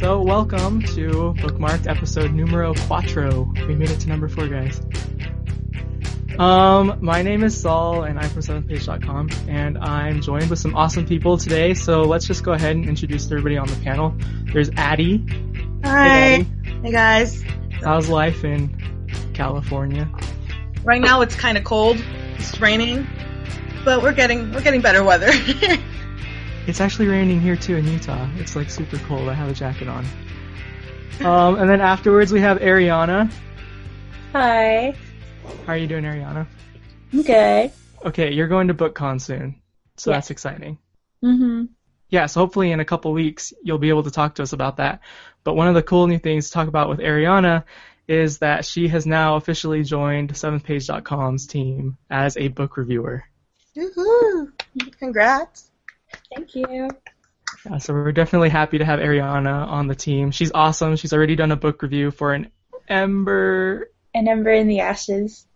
So welcome to Bookmarked episode numero 4. We made it to number 4, guys. My name is Saul, and I'm from 7thpage.com, and I'm joined with some awesome people today, so let's just go ahead and introduce everybody on the panel. There's Addie. Hi. Hey, Addie. Hey, guys. How's life in California? Right now it's kind of cold. It's raining, but we're getting better weather. It's actually raining here too in Utah. It's like super cold. I have a jacket on. And then afterwards we have Ariana. Hi. How are you doing, Ariana? I'm good. Okay, you're going to BookCon soon, so Yeah. That's exciting. Mm-hmm. Yeah, so hopefully in a couple weeks you'll be able to talk to us about that. But one of the cool new things to talk about with Ariana is that she has now officially joined 7thpage.com's team as a book reviewer. Woohoo! Congrats. Thank you. Yeah, so we're definitely happy to have Ariana on the team. She's awesome. She's already done a book review for An Ember in the Ashes.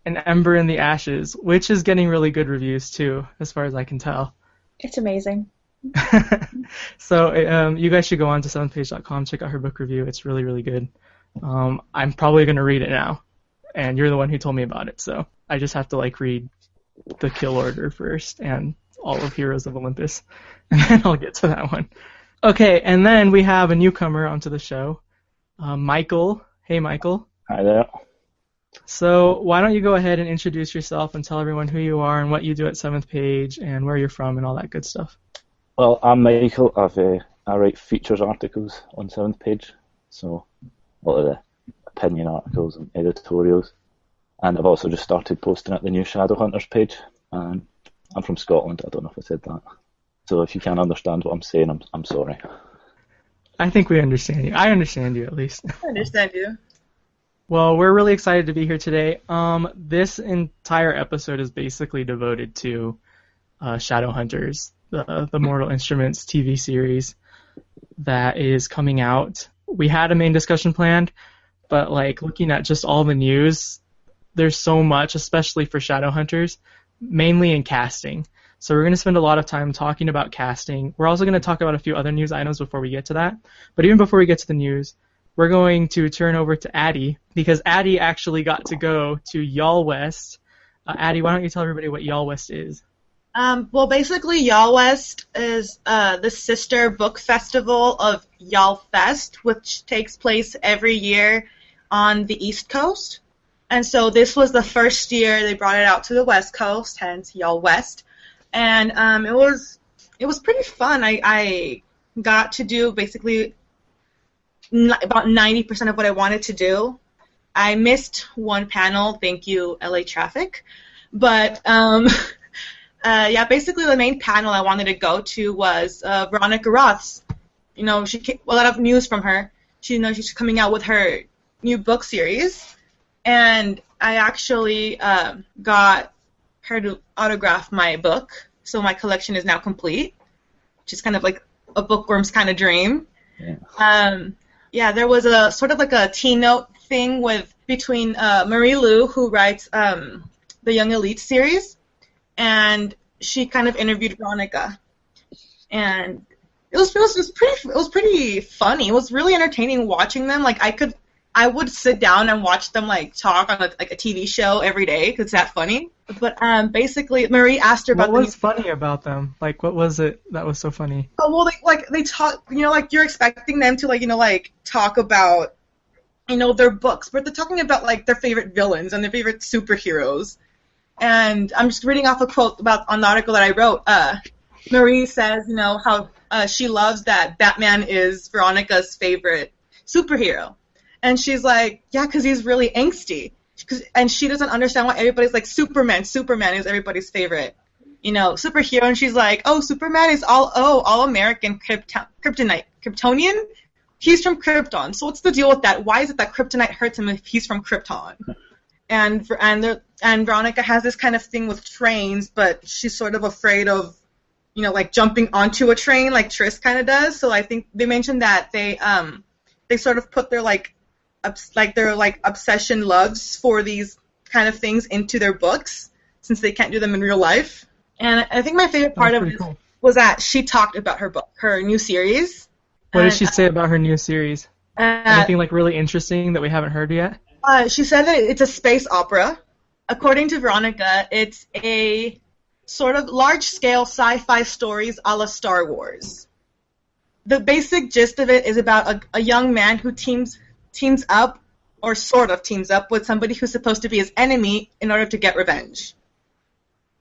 which is getting really good reviews too, as far as I can tell. It's amazing. So you guys should go on to 7thpage.com, check out her book review. It's really, really good. I'm probably going to read it now, and you're the one who told me about it, so I just have to read The Kill Order first and all of Heroes of Olympus, and then I'll get to that one. Okay, and then we have a newcomer onto the show, Michael. Hey, Michael. Hi there. So why don't you go ahead and introduce yourself and tell everyone who you are and what you do at 7th Page and where you're from and all that good stuff. Well, I'm Michael. I write features articles on 7th Page, so a lot of the opinion articles and editorials. And I've also just started posting at the new Shadowhunters page. And I'm from Scotland. I don't know if I said that. So if you can't understand what I'm saying, I'm sorry. I think we understand you. I understand you, at least. I understand you. Well, we're really excited to be here today. This entire episode is basically devoted to Shadowhunters, the Mortal Instruments TV series that is coming out. We had a main discussion planned, but looking at just all the news, there's so much, especially for Shadowhunters, mainly in casting. So we're going to spend a lot of time talking about casting. We're also going to talk about a few other news items before we get to that. But even before we get to the news, we're going to turn over to Addie, because Addie actually got to go to Y'all West. Addie, why don't you tell everybody what Y'all West is? Well, basically, Y'all West is the sister book festival of Y'all Fest, which takes place every year on the East Coast. And so this was the first year they brought it out to the West Coast, hence Y'all West. And it was pretty fun. I got to do basically about 90% of what I wanted to do. I missed one panel, thank you, LA Traffic. But yeah, basically the main panel I wanted to go to was Veronica Roth's. You know, a lot of news from her. She's coming out with her new book series, and I actually got her to autograph my book, so my collection is now complete, which is kind of like a bookworm's kind of dream. Yeah. Yeah, there was a sort of like a keynote thing between Marie Lu, who writes the Young Elite series, and she kind of interviewed Veronica, and it was pretty funny. It was really entertaining watching them. I would sit down and watch them talk on a TV show every day because it's that funny. But basically, Marie asked her about what was funny about them. What was it that was so funny? Oh well, they talk. You're expecting them to talk about their books, but they're talking about their favorite villains and their favorite superheroes. And I'm just reading off a quote on the article that I wrote. Marie says, how she loves that Batman is Veronica's favorite superhero. And she's like, yeah, because he's really angsty. And she doesn't understand why everybody's like, Superman is everybody's favorite, superhero. And she's like, oh, Superman is all American Kryptonian? He's from Krypton. So what's the deal with that? Why is it that Kryptonite hurts him if he's from Krypton? And Veronica has this kind of thing with trains, but she's sort of afraid of, jumping onto a train like Triss kind of does. So I think they mentioned that they sort of put their obsession loves for these kind of things into their books, since they can't do them in real life. And I think my favorite part of it was that she talked about her book, her new series, What did And, she say about her new series? Anything like really interesting that we haven't heard yet? she said that it's a space opera. According to Veronica, it's a sort of large-scale sci-fi stories a la Star Wars. The basic gist of it is about a young man who teams up, or sort of teams up, with somebody who's supposed to be his enemy in order to get revenge.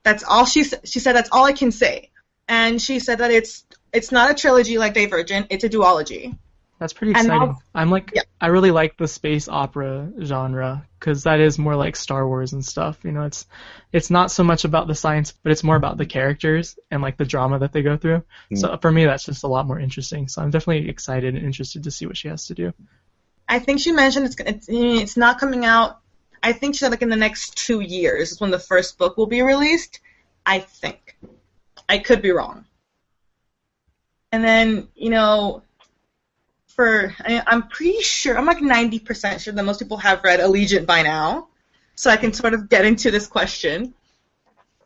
That's all she said. She said that's all I can say. And she said that it's not a trilogy like Divergent, it's a duology. That's pretty And exciting. yeah. I really like the space opera genre because that is more like Star Wars and stuff. You know, it's not so much about the science, but it's more about the characters and like the drama that they go through. So for me, that's just a lot more interesting. So I'm definitely excited and interested to see what she has to do. I think she mentioned it's not coming out. I think she said like in the next 2 years is when the first book will be released. I think. I could be wrong. And then, I'm pretty sure, I'm like 90% sure that most people have read Allegiant by now, so I can sort of get into this question.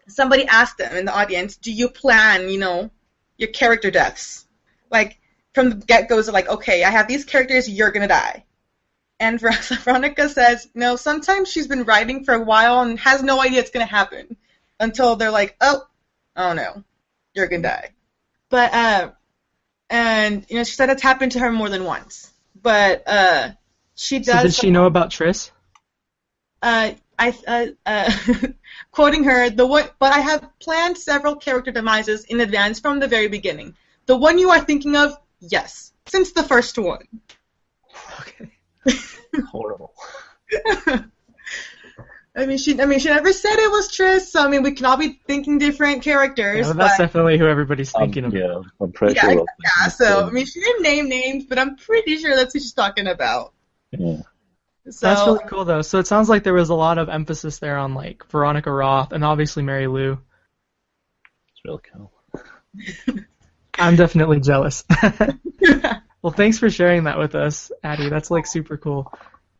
Somebody asked them in the audience, do you plan, your character deaths? Like, from the get-go, like, okay, I have these characters, you're gonna die. And Veronica says, no, sometimes she's been writing for a while and has no idea it's gonna happen until they're like, oh no, you're gonna die. But, and, she said it's happened to her more than once. But, she does... So did she know about Triss? Quoting her, but I have planned several character demises in advance from the very beginning. The one you are thinking of, yes, since the first one. Okay. Horrible. She never said it was Triss, so we can all be thinking different characters. Yeah, that's definitely who everybody's thinking of. Yeah, I'm pretty sure. So she didn't name names, but I'm pretty sure that's who she's talking about. Yeah. So, that's really cool, though. So it sounds like there was a lot of emphasis there on like Veronica Roth and obviously Mary Lou. It's really cool. I'm definitely jealous. Well, thanks for sharing that with us, Addie. That's like super cool.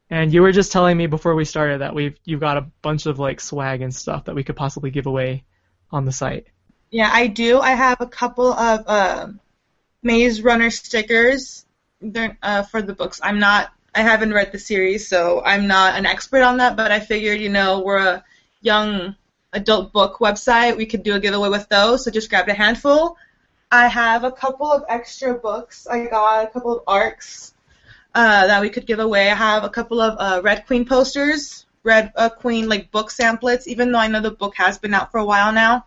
And you were just telling me before we started that you've got a bunch of like swag and stuff that we could possibly give away on the site. Yeah, I do. I have a couple of Maze Runner stickers. They're for the books. I haven't read the series, so I'm not an expert on that, but I figured, we're a young adult book website. We could do a giveaway with those, so just grab a handful. I have a couple of extra books. I got a couple of arcs that we could give away. I have a couple of Red Queen posters, Red Queen like book samplets, even though I know the book has been out for a while now.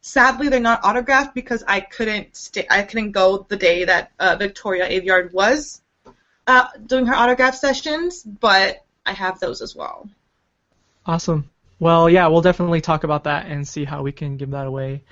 Sadly, they're not autographed because I couldn't go the day that Victoria Aveyard was doing her autograph sessions, but I have those as well. Awesome. Well, yeah, we'll definitely talk about that and see how we can give that away,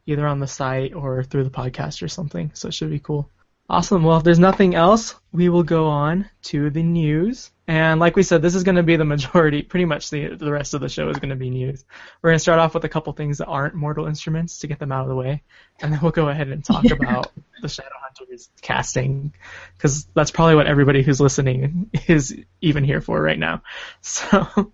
either on the site or through the podcast or something, so it should be cool. Awesome. Well, if there's nothing else, we will go on to the news. And like we said, this is going to be the majority, pretty much the rest of the show is going to be news. We're going to start off with a couple things that aren't Mortal Instruments to get them out of the way, and then we'll go ahead and talk about the Shadowhunters casting, because that's probably what everybody who's listening is even here for right now. So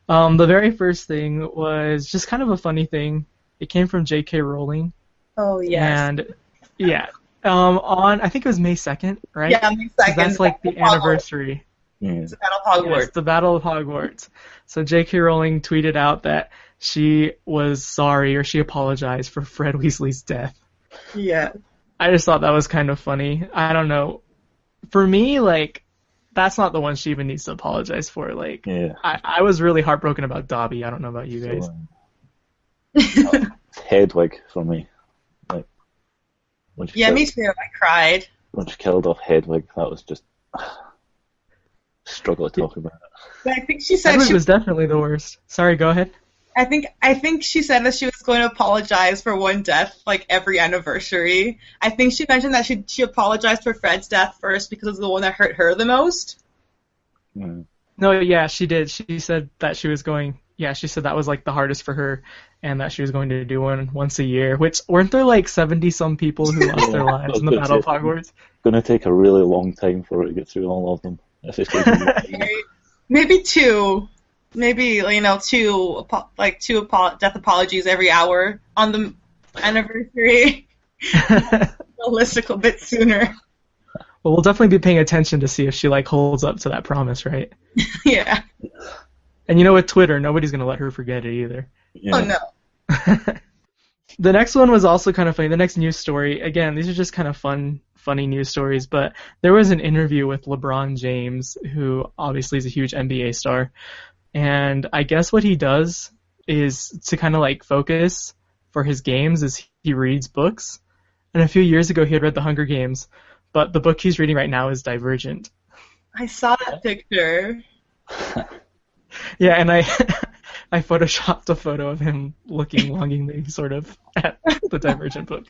the very first thing was just kind of a funny thing. It came from J.K. Rowling. Oh, yes. And, yeah. On, I think it was May 2nd, right? Yeah, May 2nd. That's like the anniversary. It's the Battle of Hogwarts. Yes, the Battle of Hogwarts. So J.K. Rowling tweeted out that she was sorry, or she apologized for Fred Weasley's death. Yeah. I just thought that was kind of funny. I don't know. For me, like, that's not the one she even needs to apologize for. Like, Yeah. I was really heartbroken about Dobby. I don't know about you guys. Hedwig for me. Like, when she Me too. I cried. When she killed off Hedwig, that was just struggle to talk about it. But I think she said Hedwig was definitely the worst. Sorry, go ahead. I think she said that she was going to apologize for one death, like every anniversary. I think she mentioned that she apologized for Fred's death first because it was the one that hurt her the most. Mm. No, yeah, she did. She said that she was going. Yeah, she said that was like the hardest for her, and that she was going to do one once a year. Which weren't there like 70-some people who lost their lives in the Battle of Hogwarts? It's going to take a really long time for her to get through all of them. Maybe two. Maybe two death apologies every hour on the anniversary. Realistic a bit sooner. Well, we'll definitely be paying attention to see if she like holds up to that promise, right? Yeah. And you know, with Twitter, nobody's gonna let her forget it either. Yeah. Oh no. The next one was also kind of funny. The next news story, again, these are just kind of funny news stories, but there was an interview with LeBron James, who obviously is a huge NBA star, and I guess what he does is to kind of like focus for his games is he reads books. And a few years ago he had read The Hunger Games, but the book he's reading right now is Divergent. I saw that picture. Yeah, and I I photoshopped a photo of him looking longingly sort of at the Divergent book.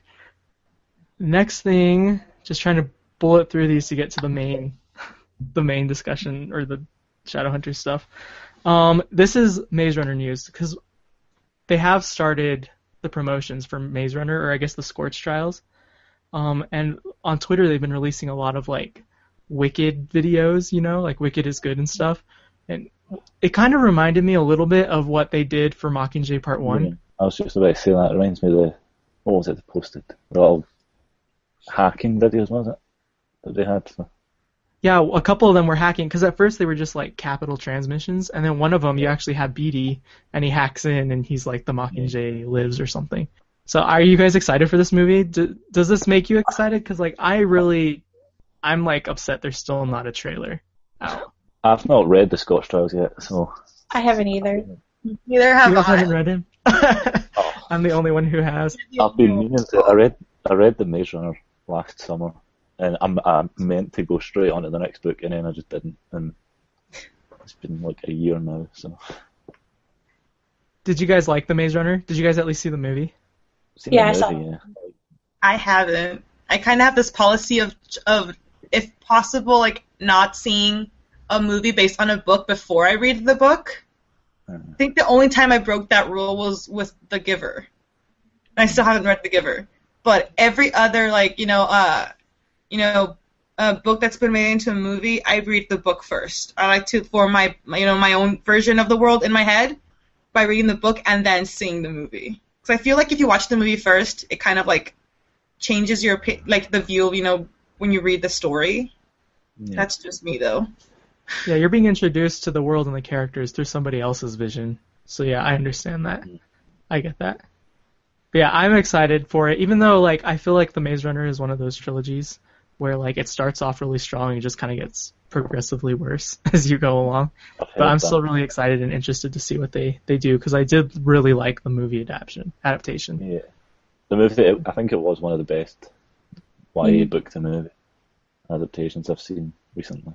Next thing, just trying to bullet through these to get to the main discussion or the Shadowhunters stuff. This is Maze Runner news because they have started the promotions for Maze Runner, or I guess the Scorch trials. And on Twitter they've been releasing a lot of like Wicked videos, you know, like Wicked is good and stuff. And it kind of reminded me a little bit of what they did for Mockingjay Part 1. Yeah. I was just about to say that. It reminds me of what was it they posted? The little hacking videos, was it? That they had. Yeah, a couple of them were hacking, because at first they were just like capital transmissions, and then one of them you actually have Beatty, and he hacks in, and he's like the Mockingjay lives or something. So are you guys excited for this movie? Does this make you excited? Because like I'm like upset there's still not a trailer out. I've not read the Scotch Trials yet, so. I haven't either. Neither have You guys I. haven't read him? Oh. I'm the only one who has. I've been meaning to. I read the Maze Runner last summer, and I meant to go straight on to the next book, and then I just didn't. And it's been like a year now, so. Did you guys like the Maze Runner? Did you guys at least see the movie? Seen Yeah, the I movie, saw. yeah. I haven't. I kind of have this policy of if possible, like not seeing a movie based on a book before I read the book. I think the only time I broke that rule was with The Giver. And I still haven't read The Giver. But every other book that's been made into a movie, I read the book first. I like to form my own version of the world in my head by reading the book and then seeing the movie. Because I feel like if you watch the movie first, it kind of like changes your the view of when you read the story. Yeah. That's just me though. Yeah, you're being introduced to the world and the characters through somebody else's vision. So yeah, I understand that. I get that. But yeah, I'm excited for it, even though like I feel like The Maze Runner is one of those trilogies where like it starts off really strong and it just kind of gets progressively worse as you go along. But I'm still really excited and interested to see what they do, because I did really like the movie adaptation. Yeah. The movie, I think it was one of the best YA book to movie adaptations I've seen recently.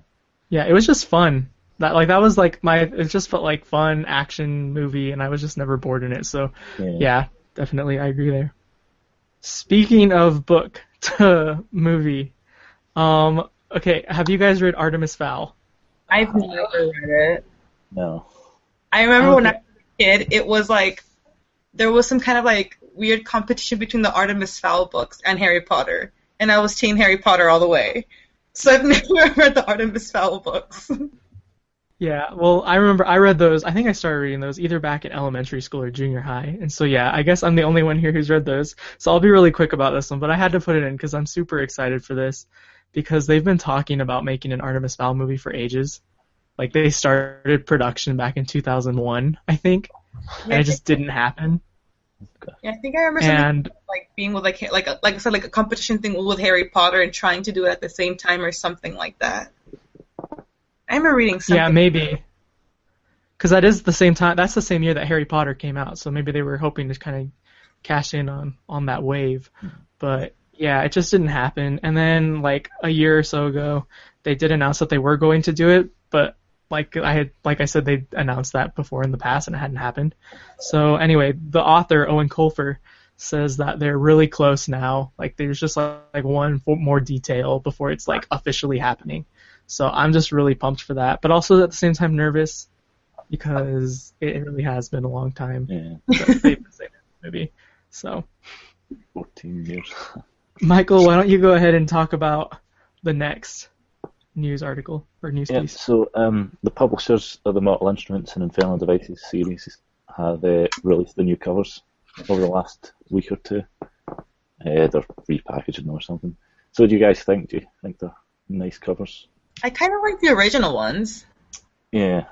Yeah, it was just fun. That was like it just felt like fun action movie, and I was just never bored in it. So yeah, definitely I agree there. Speaking of book to movie, okay, have you guys read Artemis Fowl? I've never read it. No. I remember when I was a kid, it was like there was some kind of like weird competition between the Artemis Fowl books and Harry Potter, and I was Team Harry Potter all the way. So I've never read the Artemis Fowl books. Yeah, well, I remember I read those. I think I started reading those either back in elementary school or junior high. And so, yeah, I guess I'm the only one here who's read those. So I'll be really quick about this one, but I had to put it in because I'm super excited for this, because they've been talking about making an Artemis Fowl movie for ages. Like, they started production back in 2001, I think, and it just didn't happen. Yeah, I think I remember something like being with like I said, like a competition thing with Harry Potter and trying to do it at the same time or something like that. I remember reading something. Yeah, maybe. Because that is the same time. That's the same year that Harry Potter came out. So maybe they were hoping to kind of cash in on that wave. But yeah, it just didn't happen. And then like a year or so ago, they did announce that they were going to do it. But like I said, they announced that before in the past and it hadn't happened. So anyway, the author Owen Colfer says that they're really close now. Like there's just like one more detail before it's like officially happening. So I'm just really pumped for that, but also at the same time nervous because it really has been a long time that they've been saying that movie. So 14 years. Michael, why don't you go ahead and talk about the next news article or news piece? So the publishers of the Mortal Instruments and Infernal Devices series have released the new covers over the last week or two. They're repackaging them or something. So what do you guys think? Do you think they're nice covers. I kind of like the original ones. Yeah,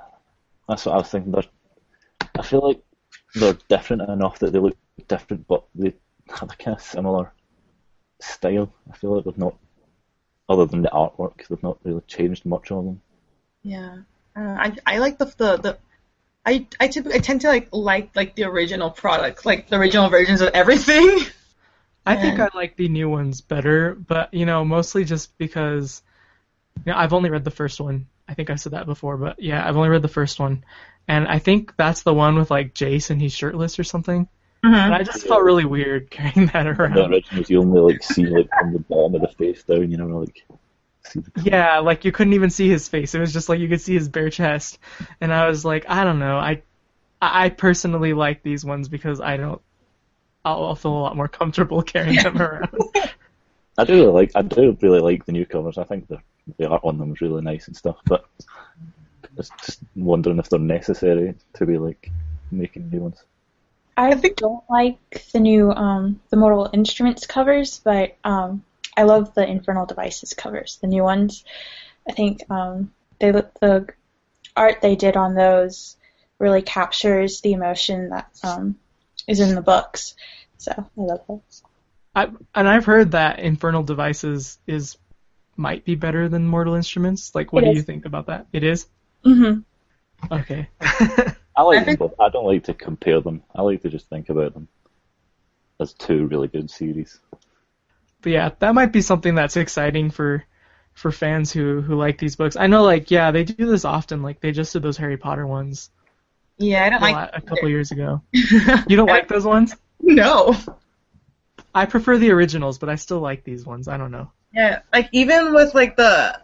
that's what I was thinking. I feel like they're different enough that they look different, but they have a kind of similar style. I feel like they've not, other than the artwork, they've not really changed much on them. Yeah. I like I tend to like the original product, like the original versions of everything. I think I like the new ones better, but mostly just because I've only read the first one. I think I said that before, but yeah, I've only read the first one, and I think that's the one with like Jace and he's shirtless or something. Mm-hmm. And I just felt really weird carrying that around. The originals, you only see from the bottom of the face down, Yeah, like you couldn't even see his face. It was just like you could see his bare chest, and I was like, I don't know. I personally like these ones because I'll feel a lot more comfortable carrying them around. I do really like the new covers. I think the art on them is really nice and stuff, but it's just wondering if they're necessary to be like making new ones. I don't like the new the Mortal Instruments covers, but I love the Infernal Devices covers, the new ones. I think the art they did on those really captures the emotion that is in the books. So I love those. I've heard that Infernal Devices might be better than Mortal Instruments. Like, what do you think about that? It is? Mm-hmm. Okay. I like them both. I don't like to compare them. I like to just think about them as two really good series. But yeah, that might be something that's exciting for fans who like these books. I know, like, yeah, they do this often. Like, they just did those Harry Potter ones. Yeah, I don't like a couple years ago. You don't like those ones? No. I prefer the originals, but I still like these ones. I don't know. Yeah, like even with like the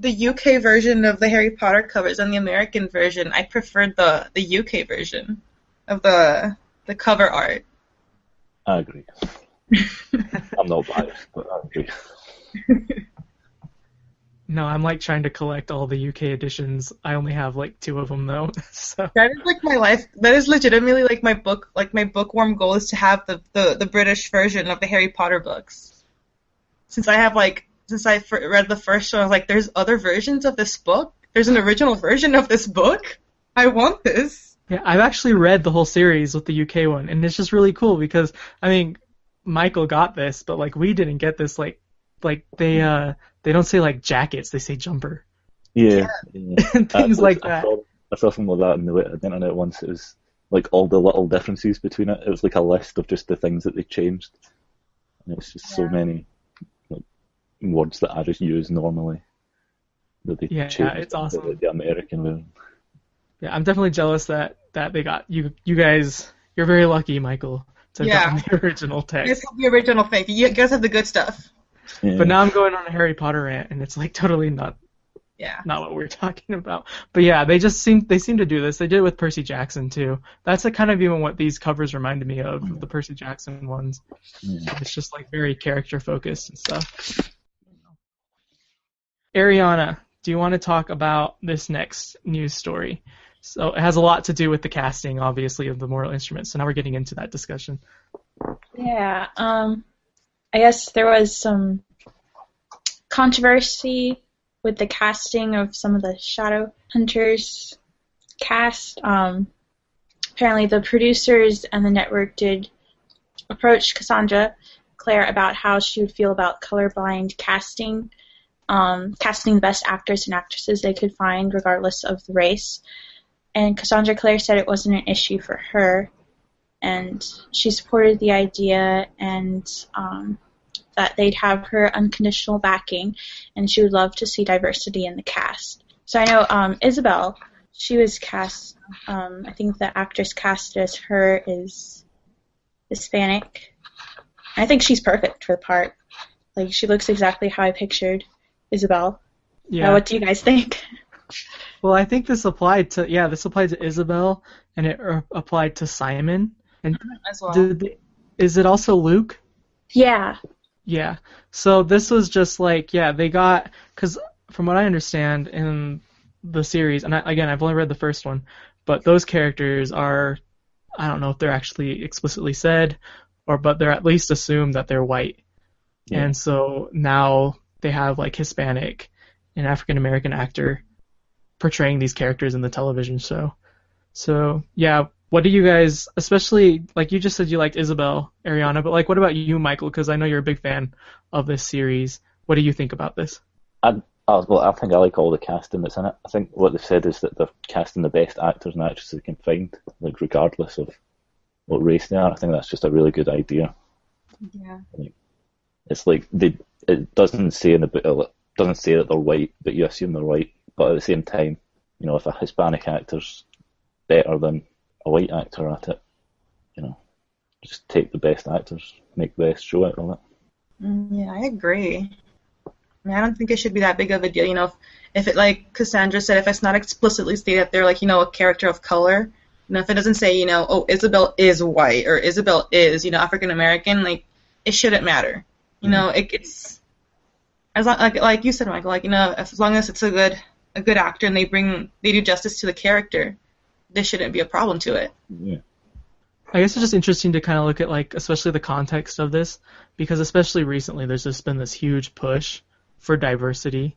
UK version of the Harry Potter covers and the American version, I preferred the UK version of the cover art. I agree. I'm not biased, but I agree. No, I'm like trying to collect all the UK editions. I only have like 2 of them though. So That is like my life. That is legitimately like my bookworm goal is to have the British version of the Harry Potter books. Since I read the first one, I was like, there's other versions of this book? There's an original version of this book? I want this. yeah, I've actually read the whole series with the UK one, and it's just really cool because I mean, Michael got this, but like we didn't get this. Like they don't say like jackets, they say jumper. Yeah. And things like that. I saw something like that on the internet once. It was like all the little differences between it. It was like a list of just the things that they changed. And it's just so many like words that I just use normally that they changed. Yeah, it's awesome. The American version. Yeah, I'm definitely jealous that they got you guys. You're very lucky, Michael, to have gotten the original text. You guys have the original thing. You guys have the good stuff. Yeah. But now I'm going on a Harry Potter rant, and it's like totally not what we're talking about. But yeah, they seem to do this. They did it with Percy Jackson too. That's kind of even what these covers reminded me of the Percy Jackson ones. Yeah. It's just like very character focused and stuff. Ariana, do you want to talk about this next news story? So it has a lot to do with the casting, obviously, of the Mortal Instruments. So now we're getting into that discussion. Yeah, I guess there was some controversy with the casting of some of the Shadowhunters cast. Apparently the producers and the network did approach Cassandra Clare about how she would feel about colorblind casting, casting the best actors and actresses they could find regardless of the race. And Cassandra Clare said it wasn't an issue for her, and she supported the idea and that they'd have her unconditional backing, and she would love to see diversity in the cast. So I know Isabel, she was cast, I think the actress cast as her is Hispanic. I think she's perfect for the part. Like, she looks exactly how I pictured Isabel. Yeah. What do you guys think? Well, I think this applied to Isabel, and it applied to Simon. And As well. Is it also Luke? Yeah. Yeah. So this was just like, they got, because from what I understand in the series, and I've only read the first one, but those characters are, I don't know if they're actually explicitly said, but they're at least assumed that they're white. Yeah. And so now they have like Hispanic an African American actor portraying these characters in the television show. So yeah, what do you guys, especially like you just said you liked Isabel, Ariana, but like what about you, Michael? Because I know you're a big fan of this series. What do you think about this? Well, I think I like all the casting that's in it. I think what they've said is that they're casting the best actors and actresses they can find, like regardless of what race they are. I think that's just a really good idea. Yeah. It's like it doesn't say in the book, it doesn't say that they're white, but you assume they're white. But at the same time, you know, if a Hispanic actor's better than a white actor at it, you know, just take the best actors, make the best show out of it. Yeah, I agree. I mean, I don't think it should be that big of a deal, you know, if it, like Cassandra said, if it's not explicitly stated that they're, like, you know, a character of color, you know, if it doesn't say, you know, oh, Isabel is white, or Isabel is, you know, African American, like, it shouldn't matter. You know, it's, as long, like you said, Michael, like, you know, as long as it's a good actor and they do justice to the character, there shouldn't be a problem to it. Yeah. I guess it's just interesting to kind of look at, like, especially the context of this, because especially recently there's just been this huge push for diversity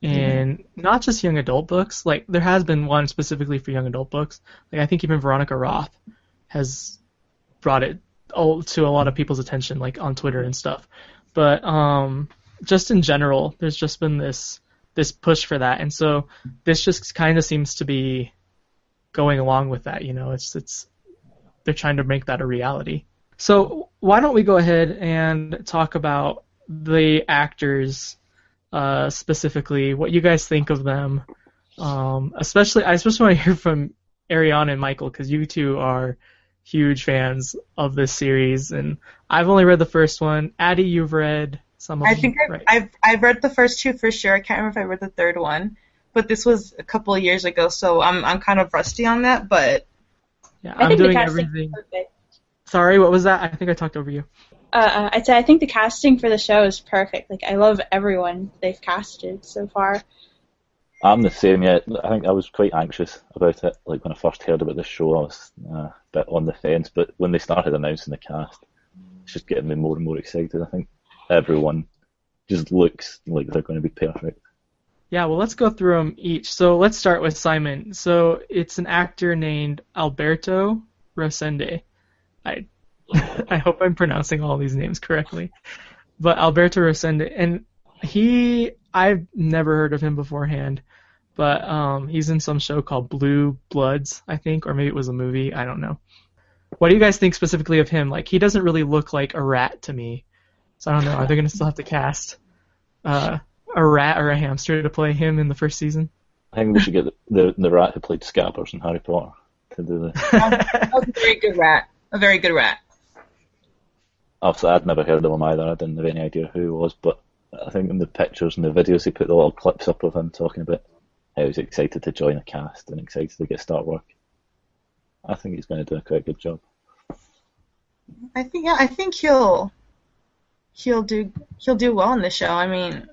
in not just young adult books. Like, there has been one specifically for young adult books. Like, I think even Veronica Roth has brought it to a lot of people's attention, like, on Twitter and stuff. But just in general, there's just been this push for that. And so this just kind of seems to be going along with that, you know. It's they're trying to make that a reality. So why don't we go ahead and talk about the actors, specifically, what you guys think of them. I especially want to hear from Ariana and Michael, because you two are huge fans of this series, and I've only read the first one. Addie, you've read some of them. I think right? I've read the first two for sure. I can't remember if I read the third one, but this was a couple of years ago, so I'm kind of rusty on that. But yeah, I I'm think doing the casting everything. is perfect. Sorry, what was that? I think I talked over you. I'd say I think the casting for the show is perfect. Like, I love everyone they've casted so far. I'm the same, yeah. I think I was quite anxious about it. Like, when I first heard about this show, I was a bit on the fence, but when they started announcing the cast, it's just getting me more and more excited. I think everyone just looks like they're going to be perfect. Yeah, well, let's go through them each. So let's start with Simon. So it's an actor named Alberto Rosende. I hope I'm pronouncing all these names correctly. But Alberto Rosende, and I've never heard of him beforehand, but he's in some show called Blue Bloods, I think, or maybe it was a movie, I don't know. What do you guys think specifically of him? Like, he doesn't really look like a rat to me, so I don't know. Are they going to still have to cast a rat or a hamster to play him in the first season? I think we should get the rat who played Scabbers in Harry Potter to do this. that was a very good rat. A very good rat. Obviously, I'd never heard of him either. I didn't have any idea who he was, but I think in the pictures and the videos, he put the little clips up of him talking about how he was excited to join a cast and excited to start work. I think he's going to do a quite good job. I think he'll do well in the show. I mean,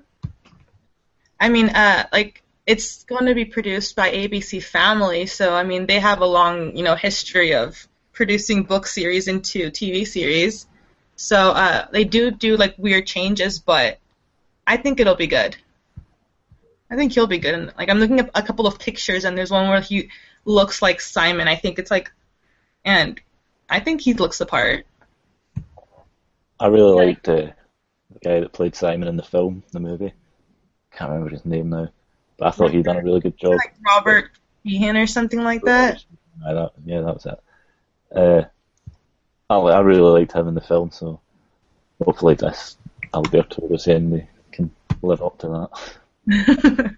like, it's going to be produced by ABC Family, so I mean, they have a long, you know, history of producing book series into TV series. So they do like weird changes, but I think it'll be good. I think he'll be good. And, like, I'm looking at a couple of pictures, and there's one where he looks like Simon. I think it's like, and I think he looks the part. I really liked the guy that played Simon in the film, the movie. Can't remember his name now, but I thought he'd done a really good job. Like Robert Sheehan or something like that. Yeah, that was it. I really liked him in the film, so hopefully this Alberto Rosende can live up to that.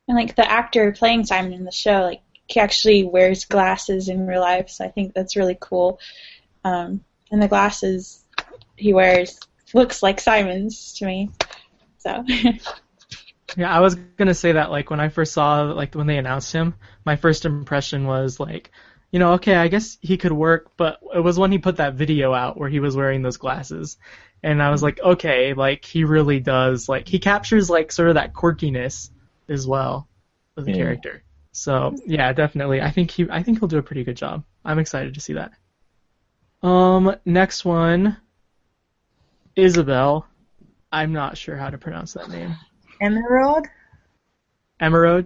And, like, the actor playing Simon in the show, like, he actually wears glasses in real life, so I think that's really cool. And the glasses he wears looks like Simon's to me. So. Yeah, I was gonna say that, like, when I first saw, like, when they announced him, my first impression was like, you know, okay, I guess he could work, but it was when he put that video out where he was wearing those glasses, and I was like, okay, like, he really does, like, he captures, like, sort of that quirkiness as well of the character. So yeah, definitely, I think he'll do a pretty good job. I'm excited to see that. Next one, Isabel. I'm not sure how to pronounce that name. Emerald? Emerald.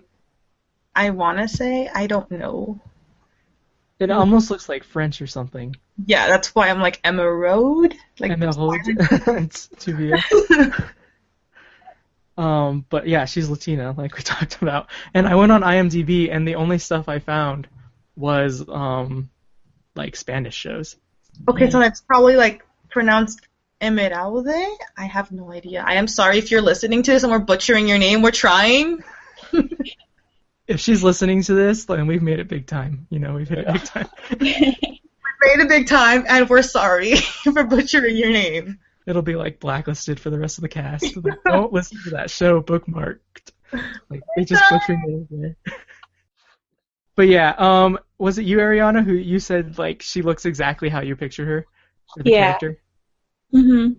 I want to say. I don't know. It almost looks like French or something. Yeah, that's why I'm like Emerald. Like Emerald. It's too weird. But yeah, she's Latina, like we talked about. And I went on IMDb, and the only stuff I found was like Spanish shows. Okay, so that's probably like pronounced Emerald. I have no idea. I am sorry if you're listening to this and we're butchering your name. We're trying. If she's listening to this, then we've made it big time. You know, we've hit it big time. We've made it big time, and we're sorry for butchering your name. It'll be like blacklisted for the rest of the cast. Like, don't listen to that show, Bookmarked. Like they just butchered it there. But yeah, was it you, Ariana, who you said like she looks exactly how you picture her? Or the character? Mhm.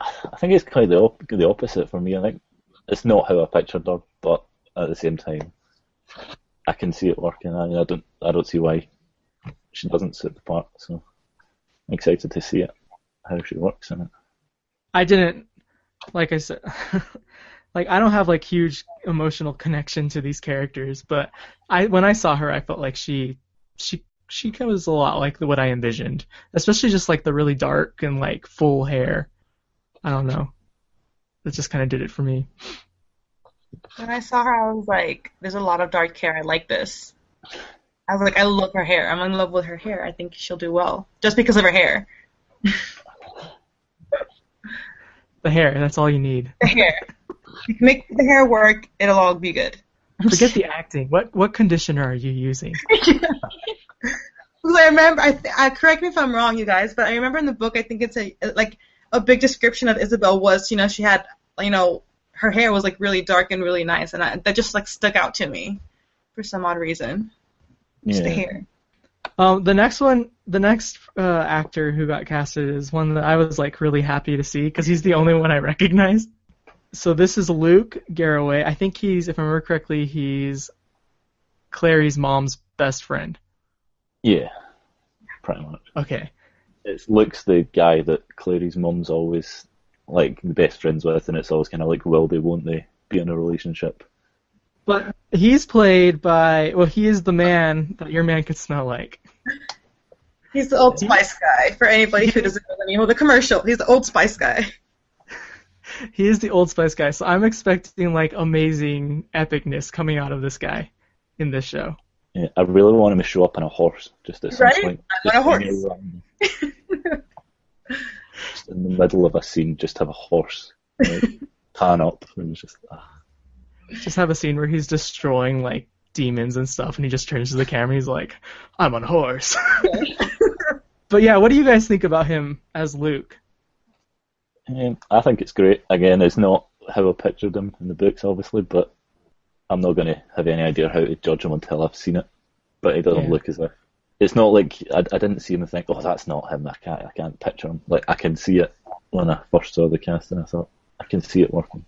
I think it's quite the opposite for me. I think it's not how I pictured her, but at the same time, I can see it working. I mean, I don't see why she doesn't suit the part. So I'm excited to see it, how she works in it. I didn't, like I said, like I don't have like huge emotional connection to these characters, but when I saw her, I felt like she was a lot like what I envisioned, especially just like the really dark and like full hair. I don't know. That just kind of did it for me. When I saw her, I was like, there's a lot of dark hair. I like this. I was like, I love her hair. I'm in love with her hair. I think she'll do well. Just because of her hair. The hair, that's all you need. The hair. You can make the hair work, it'll all be good. Forget the acting. What conditioner are you using? Because I remember, correct me if I'm wrong, you guys, but I remember in the book, I think it's a big description of Isabel was, she had, her hair was like really dark and really nice, and that just like stuck out to me for some odd reason. Just the hair. The next actor who got casted is one that I was like really happy to see because he's the only one I recognized. So this is Luke Garraway. I think if I remember correctly, he's Clary's mom's best friend. Yeah, pretty much. Okay. Luke's the guy that Clary's mom's always like the best friends with, and it's always kind of like, will they, won't they be in a relationship? But he's played by, he is the man that your man could smell like. He's the Old Spice guy, for anybody who doesn't know the name of the commercial. He's the Old Spice guy. He is the Old Spice guy, so I'm expecting like amazing epicness coming out of this guy in this show. Yeah, I really want him to show up on a horse, just at some point. On a horse. Just in the middle of a scene, just have a horse pan up, and just have a scene where he's destroying like demons and stuff, and he just turns to the camera and he's like, I'm on a horse. But yeah, what do you guys think about him as Luke? I think it's great. Again, it's not how I pictured him in the books, obviously, but I'm not going to have any idea how to judge him until I've seen it. But he doesn't look as if... It's not like I didn't see him and think, oh, that's not him. I can't picture him. Like, I can see it when I first saw the cast, and I thought, I can see it working.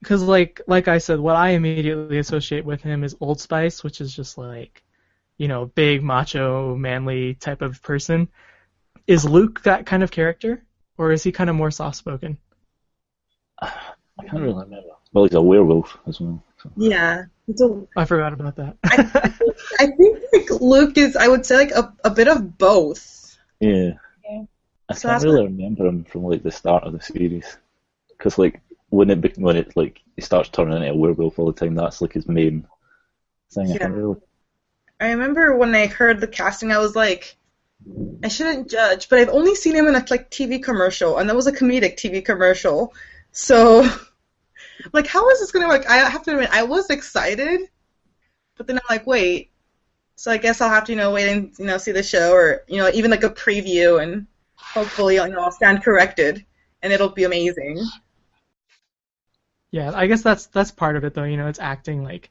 Because, like I said, what I immediately associate with him is Old Spice, which is just like, big, macho, manly type of person. Is Luke that kind of character? Or is he kind of more soft-spoken? I can't really remember. Well, he's a werewolf as well. So. Yeah. I forgot about that. I think like Luke is, I would say, like a bit of both. Yeah. I can't really remember him from like the start of the series. Because like when it like he starts turning into a werewolf all the time, that's like his main thing. Yeah. I remember when I heard the casting, I was like, I shouldn't judge, but I've only seen him in a like TV commercial, and that was a comedic TV commercial. So, like, how is this gonna work? I have to admit, I was excited, but then I'm like, wait. So I guess I'll have to, wait and see the show, or even like a preview, and hopefully, I'll stand corrected, and it'll be amazing. Yeah, I guess that's part of it, though. It's acting like.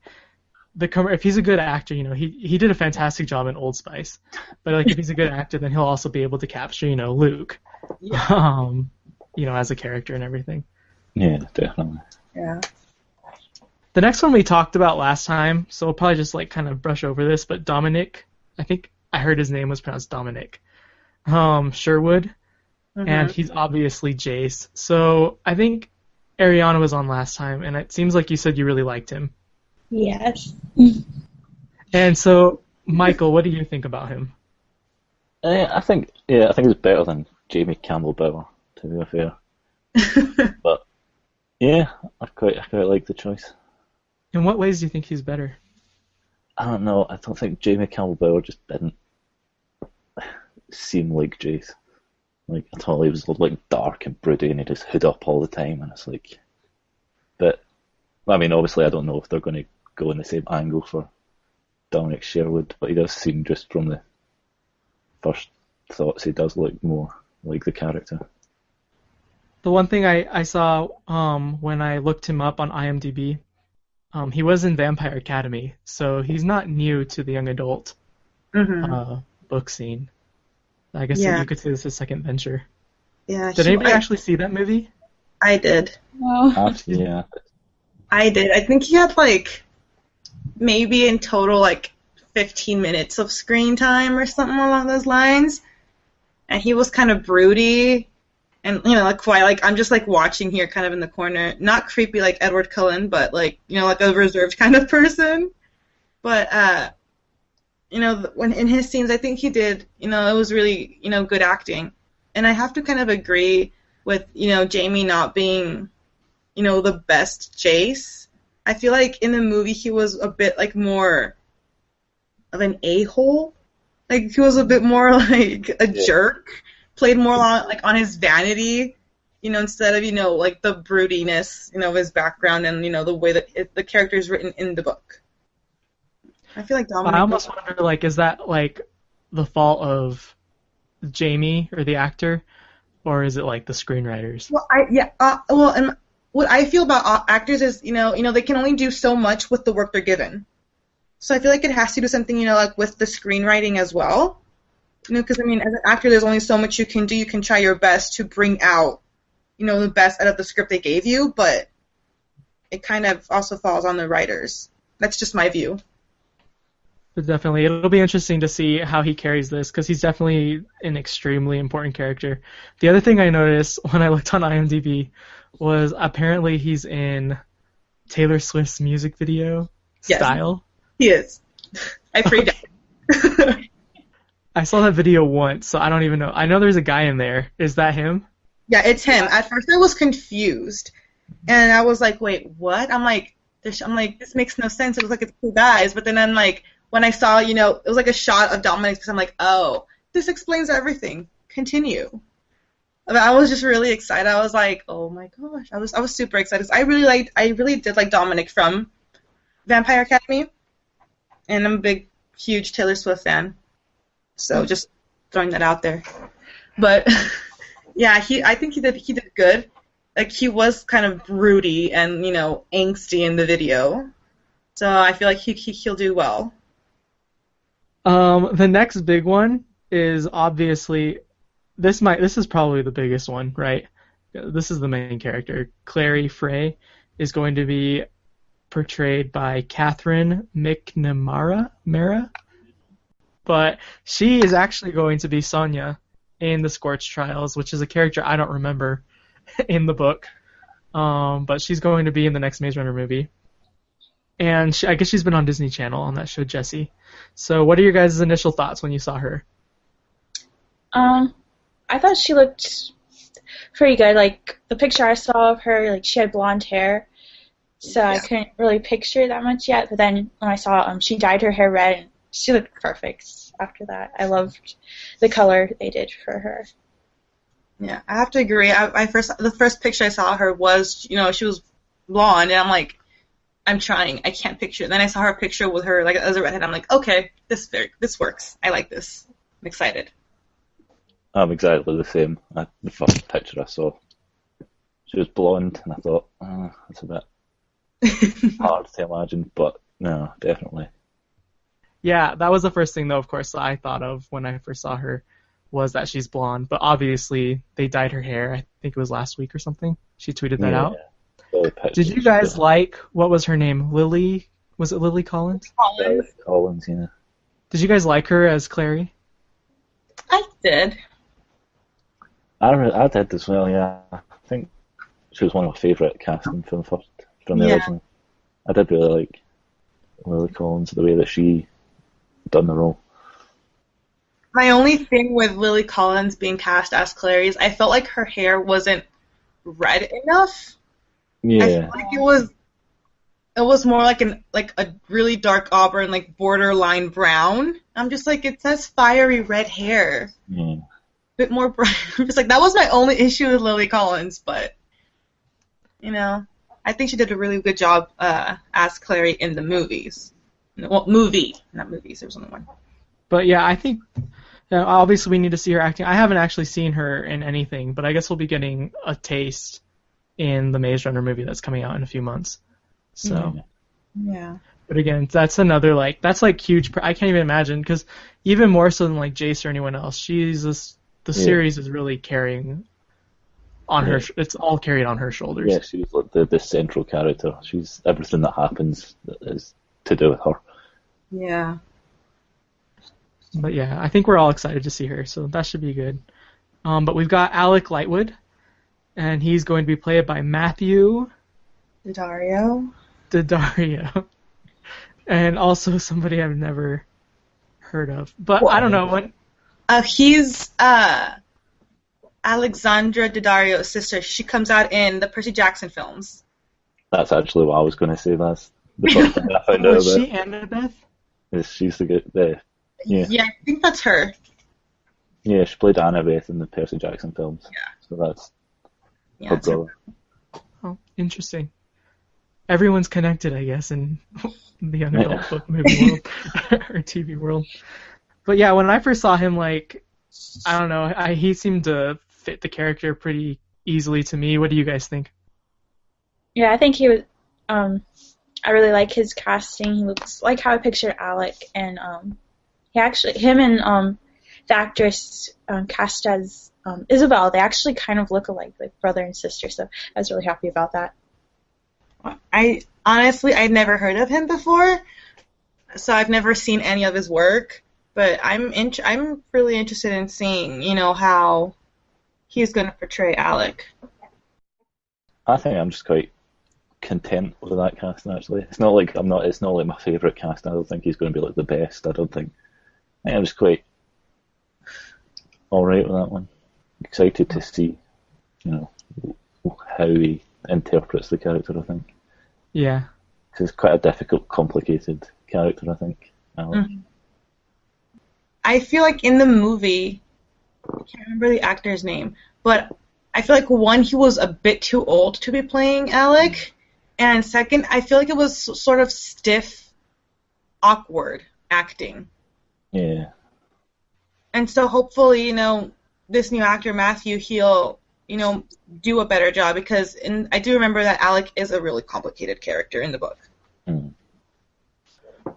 If he's a good actor, he did a fantastic job in Old Spice. But like if he's a good actor, then he'll also be able to capture, Luke, as a character and everything. Yeah, definitely. Yeah. The next one we talked about last time, so we'll probably just like kind of brush over this. But Dominic, I think I heard his name was pronounced Dominic, Sherwood, and he's obviously Jace. So I think Ariana was on last time, and it seems like you said you really liked him. Yes. And so, Michael, what do you think about him? I think it's better than Jamie Campbell Bower, to be fair. But yeah, I quite like the choice. In what ways do you think he's better? I don't know. I don't think Jamie Campbell Bower just didn't seem like Jace. Like at all, he was like dark and broody, and he just hood up all the time, and it's like. But I mean, obviously, I don't know if they're going to go in the same angle for Dominic Sherwood, but he does seem, just from the first thoughts, he does look more like the character. The one thing I saw when I looked him up on IMDb, he was in Vampire Academy, so he's not new to the young adult book scene. I guess you could say this is his second venture. Yeah. Did anybody actually see that movie? I did. Well, Yeah. I did. I think he had like maybe in total like 15 minutes of screen time or something along those lines. And he was kind of broody and, like quite like, I'm just like watching here kind of in the corner. Not creepy like Edward Cullen, but like, like a reserved kind of person. But, when in his scenes, I think he did, it was really, good acting. And I have to kind of agree with, Jamie not being, the best Jace. I feel like in the movie he was a bit like more of an a-hole. Like he was a bit more like a jerk. Played more on his vanity, instead of, like the broodiness, of his background and, the way that the character is written in the book. I feel like Dominic. I almost wonder, like, is that like the fault of Jamie or the actor, or is it like the screenwriters? Well, and what I feel about actors is, they can only do so much with the work they're given. So I feel like it has to do something, like with the screenwriting as well. Because I mean, as an actor, there's only so much you can do. You can try your best to bring out, the best out of the script they gave you, but it kind of also falls on the writers. That's just my view. But definitely, it'll be interesting to see how he carries this, because he's definitely an extremely important character. The other thing I noticed when I looked on IMDb was apparently he's in Taylor Swift's music video style. He is. I freaked out. I saw that video once, so I don't even know. I know there's a guy in there. Is that him? Yeah, it's him. At first I was confused, and I was like, wait, what? I'm like, this makes no sense. It was like it's two guys, but then I'm like, when I saw, it was like a shot of Dominic's face, I'm like, oh, this explains everything. Continue. But I was just really excited. I was like, oh my gosh. I was super excited. I really did like Dominic from Vampire Academy, and I'm a big, huge Taylor Swift fan. So just throwing that out there. But yeah, I think he did good. Like he was kind of broody and, angsty in the video. So I feel like he'll do well. The next big one is obviously this is probably the biggest one, right? This is the main character. Clary Frey is going to be portrayed by Catherine McNamara, but she is actually going to be Sonya in the Scorch Trials, which is a character I don't remember in the book, but she's going to be in the next Maze Runner movie. And I guess she's been on Disney Channel on that show, Jessie. So what are your guys' initial thoughts when you saw her? I thought she looked pretty good. Like, the picture I saw of her, like, she had blonde hair, so I couldn't really picture that much yet. But then when I saw she dyed her hair red, and she looked perfect after that. I loved the color they did for her. Yeah, I have to agree. The first picture I saw of her was, she was blonde, and I'm like, I'm trying. I can't picture it. Then I saw her picture with her like as a redhead. I'm like, okay, this works. I like this. I'm excited. I'm exactly the same. The first picture I saw, she was blonde, and I thought, that's a bit hard to imagine, but no, definitely. Yeah, that was the first thing, though, of course, I thought of when I first saw her, was that she's blonde. But obviously, they dyed her hair. I think it was last week or something. She tweeted that out. Did you guys like, what was her name? Lily? Was it Lily Collins? Collins, yeah. Did you guys like her as Clary? I did. I did as well, yeah. I think she was one of my favourite casting from the Yeah. original. I did really like Lily Collins, the way that she done the role. My only thing with Lily Collins being cast as Clary is I felt like her hair wasn't red enough. I Yeah, feel like it was more like a really dark auburn, like borderline brown. I'm just like, it says fiery red hair. yeah. Bit more bright. I'm just like, that was my only issue with Lily Collins, but I think she did a really good job as Clary in the movies. Well, movie, not movies. There was only one. But yeah, I think obviously we need to see her acting. I haven't actually seen her in anything, but I guess we'll be getting a taste in the Maze Runner movie that's coming out in a few months. So, Yeah. but again, that's another that's like huge. I can't even imagine because even more so than like Jace or anyone else, the series is really carrying on her. It's all carried on her shoulders. Yeah, she's like the central character. She's everything that happens that is to do with her. Yeah. But yeah, I think we're all excited to see her, so that should be good. But we've got Alec Lightwood, and he's going to be played by Matthew Daddario. and also somebody I've never heard of. But I don't know what. He's Alexandra Daddario's sister. She comes out in the Percy Jackson films. That's actually what I was going to say. That's the first thing I found out Was about. she Annabeth? She's the yeah. Yeah, I think that's her. Yeah, she played Annabeth in the Percy Jackson films. Yeah. So that's Yeah, her brother. Oh, interesting. Everyone's connected, I guess, in the young adult book movie world or TV world. But yeah, when I first saw him, I don't know, he seemed to fit the character pretty easily to me. What do you guys think? Yeah, I think he was. I really like his casting. He looks like how I pictured Alec, and him and the actress cast as Isabel, they actually kind of look alike, like brother and sister. So I was really happy about that. I honestly, I'd never heard of him before, so I've never seen any of his work. But I'm really interested in seeing, how he's going to portray Alec. I think I'm just quite content with that casting. Actually, it's not like It's not like my favourite casting. I don't think he's going to be like the best. I think I'm just quite all right with that one. Excited to see, how he interprets the character. I think. Yeah. Because it's quite a difficult, complicated character. I think. Mm-hmm. I feel like in the movie, I can't remember the actor's name, but I feel like one, he was a bit too old to be playing Alec, and second, I feel like it was sort of stiff, awkward acting. Yeah. And so hopefully, this new actor, Matthew, he'll, do a better job, because I do remember that Alec is a really complicated character in the book. Mm.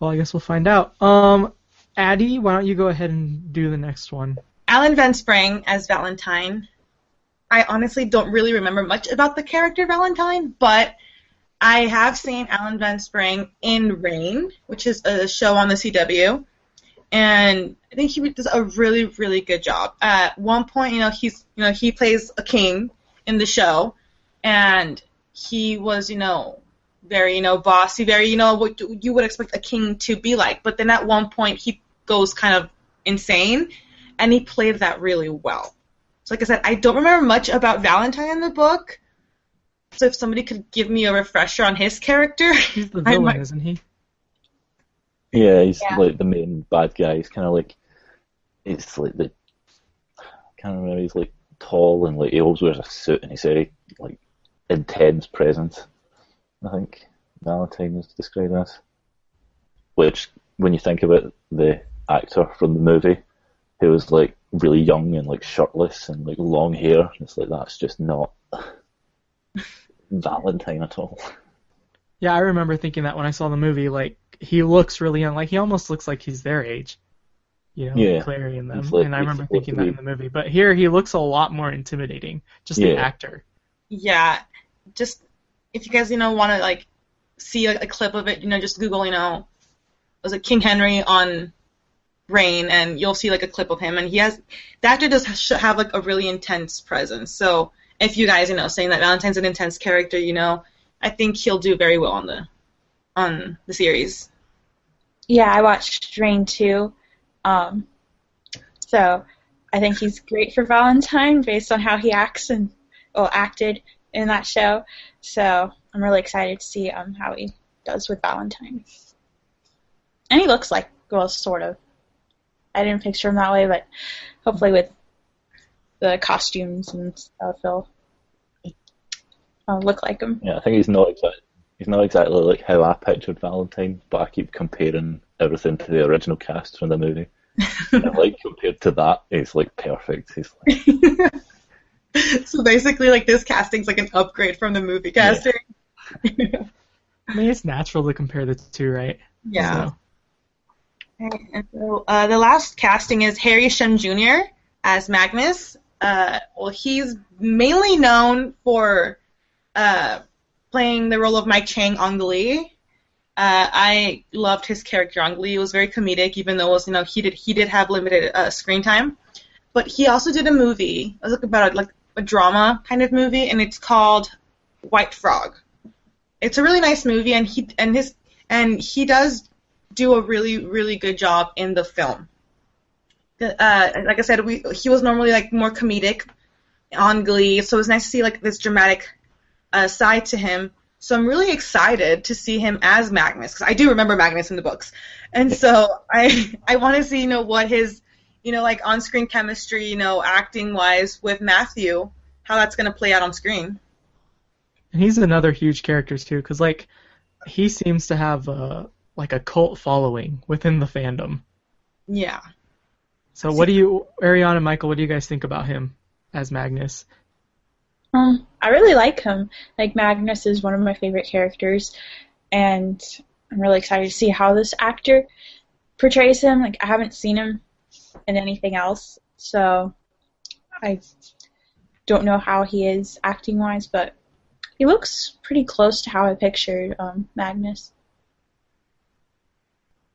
Well, I guess we'll find out. Addie, why don't you go ahead and do the next one? Alan Van Sprang as Valentine. I honestly don't really remember much about the character Valentine, but I have seen Alan Van Sprang in Rain, which is a show on the CW, and I think he does a really, really good job. At one point, he plays a king in the show, and he was, very, bossy, very, what you would expect a king to be like. But then at one point, he goes kind of insane, and he played that really well. So like I said, I don't remember much about Valentine in the book, so if somebody could give me a refresher on his character. He's the villain, isn't he? Yeah, he's like the main bad guy. He's kind of like, it's like I can't remember, he's like tall and like he always wears a suit and he's very like intense presence. I think Valentine is described as. Which, when you think about the actor from the movie, who was like really young and like shirtless and like long hair, it's like that's just not Valentine at all. Yeah, I remember thinking that when I saw the movie. Like, he looks really young. Like, he almost looks like he's their age. Clary and them. And I remember thinking that in the movie. But here, he looks a lot more intimidating. Just the actor. Yeah. Just, if you guys, want to, like, see a clip of it, just Google, was it King Henry on Rain, and you'll see, like, a clip of him. And the actor does have, like, a really intense presence. So, if you guys, saying that Valentine's an intense character, I think he'll do very well on the series. Yeah, I watched Rain 2. So I think he's great for Valentine based on how he acted in that show. So I'm really excited to see how he does with Valentine. And he looks like, well, sort of. I didn't picture him that way, but hopefully with the costumes and stuff, he'll look like him. Yeah, I think he's not exactly like how I pictured Valentine, but I keep comparing everything to the original cast from the movie. And, like, compared to that, he's like perfect. He's like... So basically, like, this casting's like an upgrade from the movie casting. Yeah. I mean, it's natural to compare the two, right? Yeah. So. And so, the last casting is Harry Shum Jr. as Magnus. Well, he's mainly known for playing the role of Mike Chang on Glee. I loved his character on Glee. It was very comedic, even though it was, he did have limited screen time. But he also did a movie. It was about a drama kind of movie, and it's called White Frog. It's a really nice movie, and he does do a really, really good job in the film. Like I said, he was normally like more comedic on Glee, so it was nice to see like this dramatic side to him. So I'm really excited to see him as Magnus, because I do remember Magnus in the books, and so I want to see what his like on-screen chemistry, acting wise with Matthew, how that's gonna play out on screen. And he's another huge character too, because like he seems to have like a cult following within the fandom. Yeah. So what do you, Ariana and Michael, what do you guys think about him as Magnus? I really like him. Like, Magnus is one of my favorite characters, and I'm really excited to see how this actor portrays him. Like, I haven't seen him in anything else, so I don't know how he is acting-wise, but he looks pretty close to how I pictured Magnus.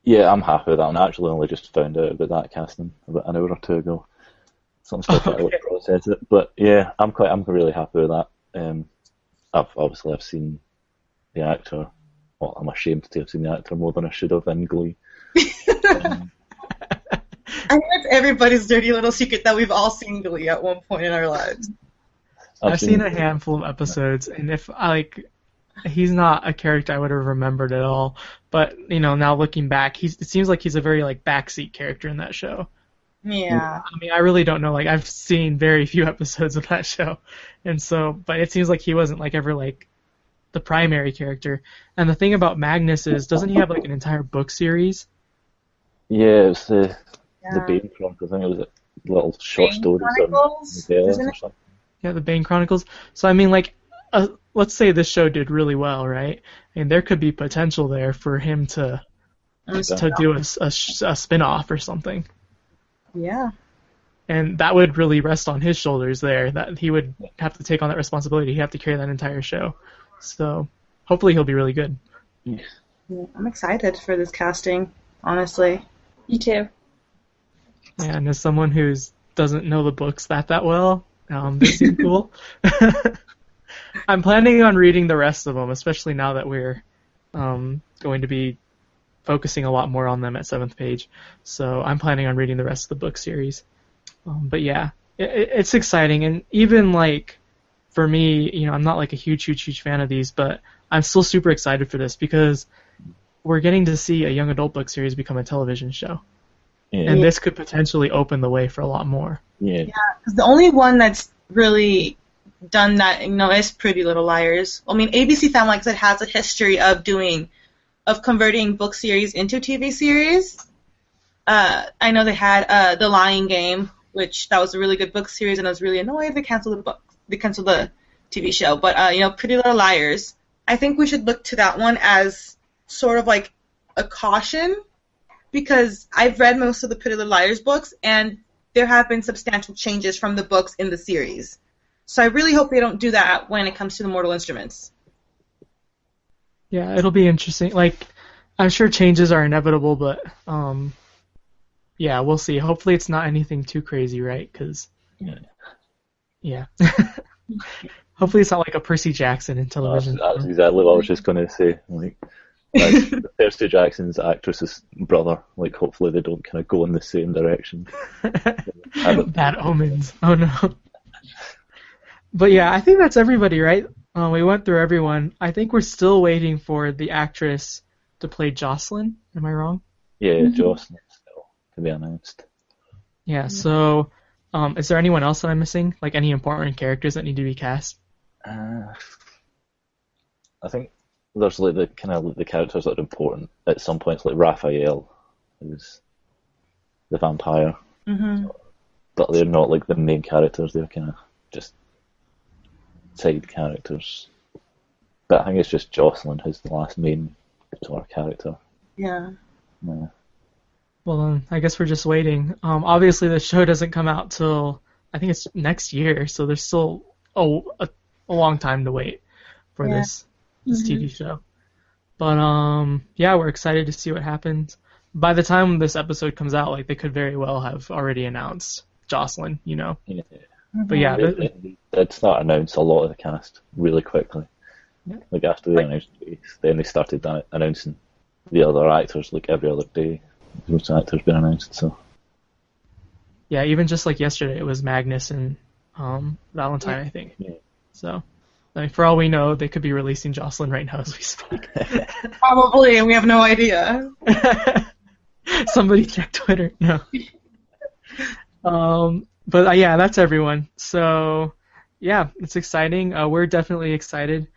Yeah, I'm happy with that one. I actually only just found out about that casting about an hour or two ago. So I'm still trying to process it. But yeah, I'm really happy with that. I've seen the actor. Well, I'm ashamed to have seen the actor more than I should have in Glee. I think it's everybody's dirty little secret that we've all seen Glee at one point in our lives. I've seen a handful of episodes, and if he's not a character I would have remembered at all. But now looking back, it seems like he's a very like backseat character in that show. Yeah. I mean, I really don't know. Like, I've seen very few episodes of that show, and so, but it seems like he wasn't like ever like the primary character. And the thing about Magnus is, doesn't he have like an entire book series? Yeah, it was the Bane Chronicles. I think it was a little short stories or something. Yeah, the Bane Chronicles. So I mean, like, let's say this show did really well, right? And there could be potential there for him to do a spin-off or something. Yeah. And that would really rest on his shoulders there, that he would have to take on that responsibility. He'd have to carry that entire show. So hopefully he'll be really good. Yeah, I'm excited for this casting, honestly. Me too. Yeah, and as someone who doesn't know the books that well, they seem cool. I'm planning on reading the rest of them, especially now that we're going to be focusing a lot more on them at 7th page. So I'm planning on reading the rest of the book series. But yeah, it's exciting. And even like for me, I'm not like a huge fan of these, but I'm still super excited for this because we're getting to see a young adult book series become a television show. Yeah. And this could potentially open the way for a lot more. Yeah, because the only one that's really done that, is Pretty Little Liars. I mean, ABC Family, like I said, has a history of converting book series into TV series. I know they had The Lying Game, which that was a really good book series, and I was really annoyed they canceled the TV show. But Pretty Little Liars, I think we should look to that one as sort of like a caution, because I've read most of the Pretty Little Liars books, and there have been substantial changes from the books in the series. So I really hope they don't do that when it comes to the Mortal Instruments. Yeah, it'll be interesting. Like, I'm sure changes are inevitable, but yeah, we'll see. Hopefully it's not anything too crazy, right? Because yeah. Hopefully it's not like a Percy Jackson in television. That's exactly what I was just going to say. Like, that's Percy Jackson's actress's brother. Like, hopefully they don't kind of go in the same direction. Bad omens. Oh no. But yeah, I think that's everybody, right? We went through everyone. I think we're still waiting for the actress to play Jocelyn. Am I wrong? Yeah, Jocelyn still to be announced. Yeah, so is there anyone else that I'm missing? Like any important characters that need to be cast? I think there's like the kind of the characters that are important at some points, like Raphael, who's the vampire. But they're not like the main characters, they're kind of just side characters. But I think it's just Jocelyn who's the last main sort of character. Yeah. Yeah. Well, then I guess we're just waiting. Obviously, the show doesn't come out till I think it's next year, so there's still a long time to wait for this TV show. But yeah, we're excited to see what happens. By the time this episode comes out, like they could very well have already announced Jocelyn, you know. Yeah. But yeah, They did start announcing a lot of the cast really quickly. Yeah. Like after they announced Grace, then they started announcing the other actors like every other day. Most actors been announced, so. Yeah, even just like yesterday, it was Magnus and Valentine, I think. Yeah. So, I mean, for all we know, they could be releasing Jocelyn right now as we speak. Probably, and we have no idea. Somebody check Twitter. No. But yeah, that's everyone. So, yeah, it's exciting. We're definitely excited.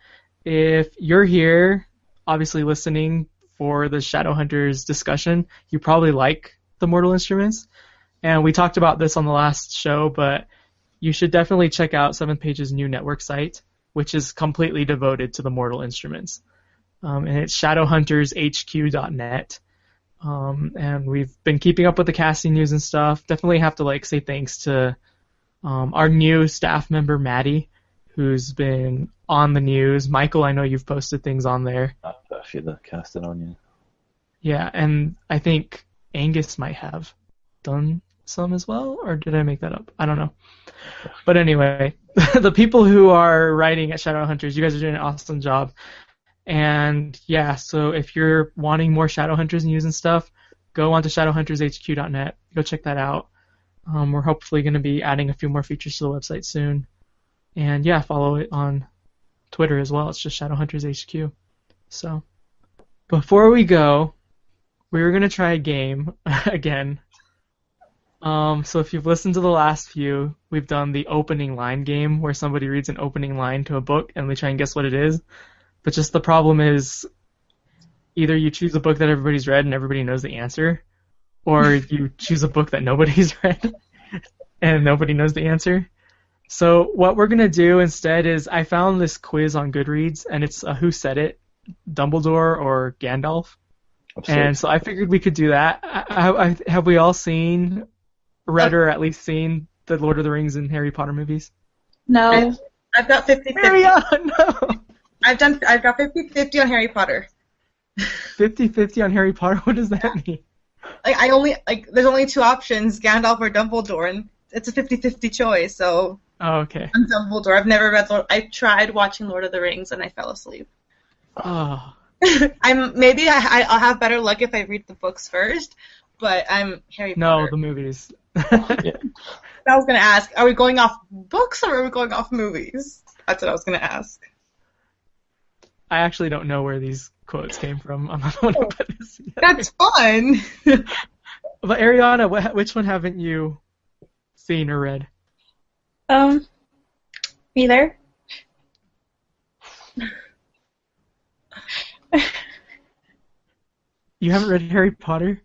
If you're here, obviously listening for the Shadowhunters discussion, you probably like the Mortal Instruments. And we talked about this on the last show, but you should definitely check out 7th Page's new network site, which is completely devoted to the Mortal Instruments. And it's shadowhuntershq.net. And we've been keeping up with the casting news and stuff. Definitely have to say thanks to our new staff member, Maddie, who's been on the news. Michael, I know you've posted things on there. I've actually the casting on you. Yeah, and I think Angus might have done some as well, or did I make that up? I don't know. But anyway, the people who are writing at Shadowhunters, you guys are doing an awesome job. And yeah, so if you're wanting more Shadowhunters news and stuff, go on to shadowhuntershq.net. Go check that out. We're hopefully going to be adding a few more features to the website soon. And yeah, follow it on Twitter as well. It's just ShadowhuntersHQ. So before we go, we were going to try a game again. So if you've listened to the last few, we've done the opening line game where somebody reads an opening line to a book and we try and guess what it is. But just the problem is either you choose a book that everybody's read and everybody knows the answer, or you choose a book that nobody's read and nobody knows the answer. So what we're going to do instead is I found this quiz on Goodreads, and it's a Who Said It, Dumbledore or Gandalf. And so I figured we could do that. Have we all read or at least seen the Lord of the Rings and Harry Potter movies? No. I've got 50-50. Harry, no. I've got 50-50 on Harry Potter. 50-50 on Harry Potter? What does that mean? There's only two options, Gandalf or Dumbledore, and it's a 50-50 choice, so Oh, okay. I'm Dumbledore. I've never read I tried watching Lord of the Rings and I fell asleep. Oh. I'll have better luck if I read the books first, but I'm Harry Potter. No, the movies. Yeah. I was gonna ask, are we going off books or are we going off movies? That's what I was gonna ask. I actually don't know where these quotes came from. I'm not the one who put this together. That's fun. But Ariana, which one haven't you seen or read? Either. You haven't read Harry Potter?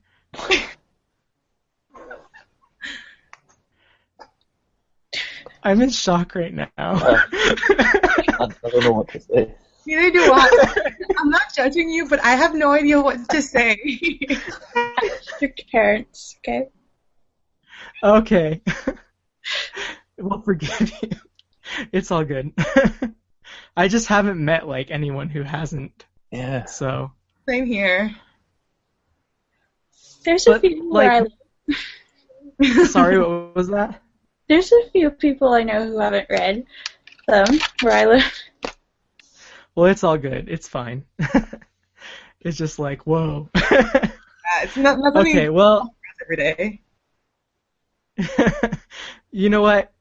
I'm in shock right now. I don't know what to say. Neither do I. I'm not judging you, but I have no idea what to say. Strict parents, okay? Okay. We'll forgive you. It's all good. I just haven't met anyone who hasn't. Yeah. So. Same here. There's a few where Sorry, what was that? There's a few people I know who haven't read. them where I live. Well, it's all good. It's fine. It's just like, whoa. It's nothing Okay, well, every day. you know what?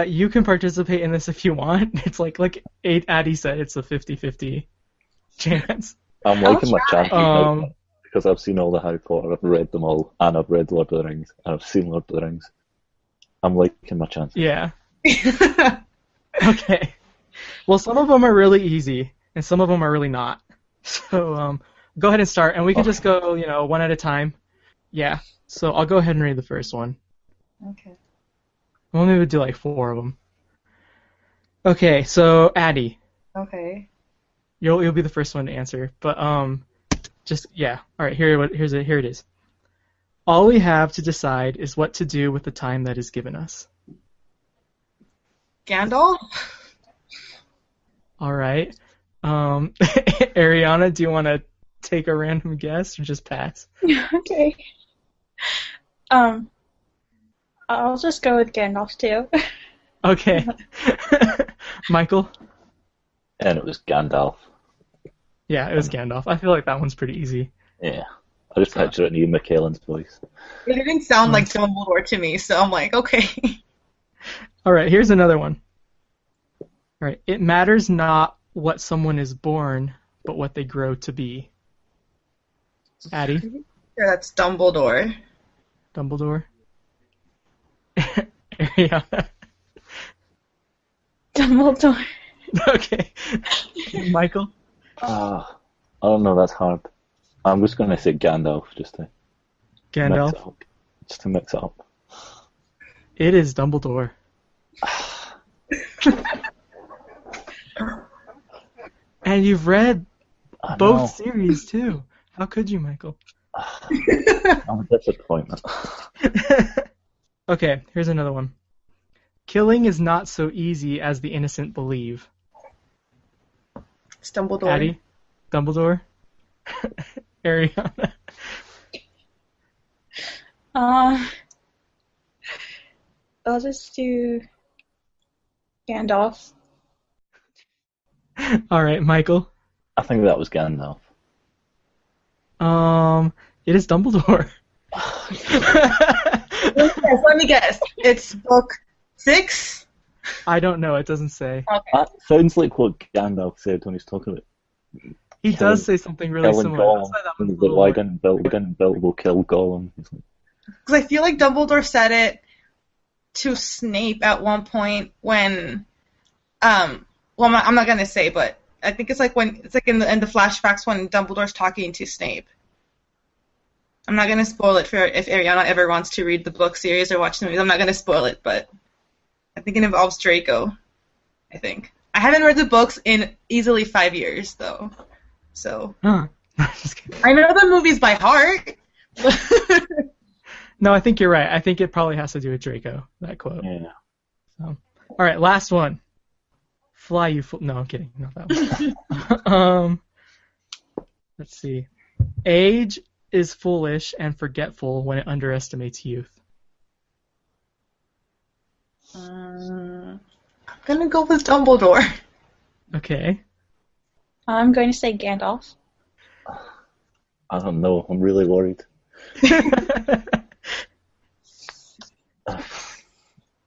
You can participate in this if you want. It's like Addie said, it's a 50-50 chance. I'm liking my chances now, Um, because I've seen all the Harry Potter, I've read them all, and I've read Lord of the Rings, and I've seen Lord of the Rings. I'm liking my chances. yeah. Okay. Well, some of them are really easy, and some of them are really not. So, go ahead and start, and we can just go, one at a time. Yeah. So I'll go ahead and read the first one. Okay. We'll maybe do like 4 of them. Okay, so Addie, Okay. you'll be the first one to answer, but just yeah. All right, here it is. All we have to decide is what to do with the time that is given us. Gandalf? All right. Ariana, do you want to take a random guess or just pass? Okay. I'll just go with Gandalf too. Okay. Michael? And it was Gandalf. Yeah, it was Gandalf. I feel like that one's pretty easy. Yeah. I just picture it in Ian McKellen's voice. It didn't sound like Dumbledore to me, so I'm like, okay. All right, here's another one. All right, it matters not what someone is born, but what they grow to be. Addie? Sure, that's Dumbledore. Dumbledore? Ariana? Dumbledore. Okay. Michael? I don't know, that's hard. I'm just going to say Gandalf, just to mix Gandalf? it up. Just to mix it up. It is Dumbledore. And you've read I know. both series, too. How could you, Michael? I'm a disappointment. Okay, here's another one. Killing is not so easy as the innocent believe. It's Dumbledore. Addie? Dumbledore? Ariana? I'll just do Gandalf. All right, Michael? I think that was Gandalf. It is Dumbledore. Let me guess. It's book 6? I don't know. It doesn't say. Okay. That sounds like what Gandalf said when he's talking about He does say something really killing similar. Gollum. That's why that one's a But little why more- didn't Bilbo kill Gollum? Because I feel like Dumbledore said it to Snape at one point when, well, I'm not gonna say, but I think it's like in the flashbacks when Dumbledore's talking to Snape. I'm not gonna spoil it for if Ariana ever wants to read the book series or watch the movies. I'm not gonna spoil it, but I think it involves Draco. I think I haven't read the books in easily 5 years though, so Huh. Just kidding. I know the movies by heart. No, I think you're right. I think it probably has to do with Draco, that quote. Yeah. So. All right, last one. Fly, you fool. No, I'm kidding. Not that one. Let's see. Age is foolish and forgetful when it underestimates youth. I'm gonna go with Dumbledore. Okay. I'm going to say Gandalf. I don't know. I'm really worried.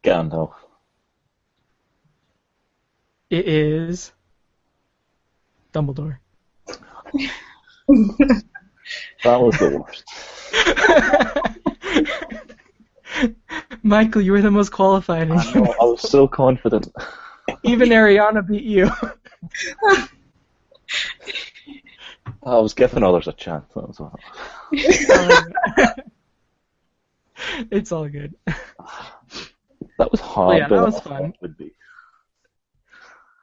Gandalf. It is Dumbledore. That was the worst. Michael, you were the most qualified. And I know, I was so confident. even Ariana beat you. I was giving others a chance. That was all. It's all good. That was hard. yeah, that was I thought fun. it would be.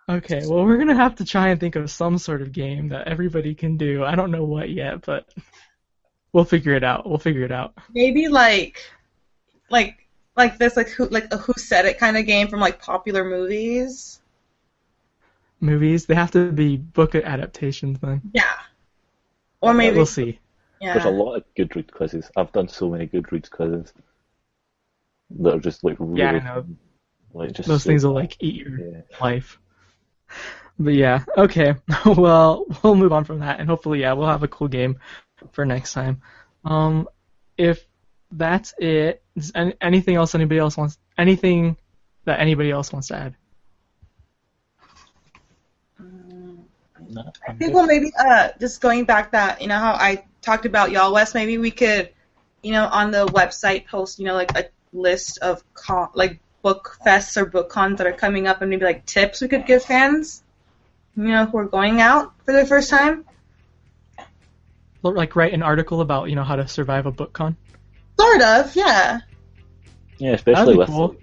Okay, well, we're gonna have to try and think of some sort of game that everybody can do. I don't know what yet, but we'll figure it out. Maybe like this, like a Who Said It kind of game from like popular movies. Movies, they have to be book adaptations then. Yeah. Or maybe We'll see. yeah. There's a lot of Goodreads quizzes. I've done so many Goodreads quizzes that are just like really Yeah, I know. Like just Those so things will like eat your yeah. life. But yeah, okay. Well, we'll move on from that, and hopefully, yeah, we'll have a cool game for next time. If that's it, is anything else anything that anybody else wants to add? No, I think, well, maybe just going back that, how I talked about Y'all West, maybe we could, on the website post, like a list of like book fests or book cons that are coming up, and maybe like tips we could give fans, who are going out for the first time. Like write an article about how to survive a book con. Sort of, yeah. Yeah, especially with cool.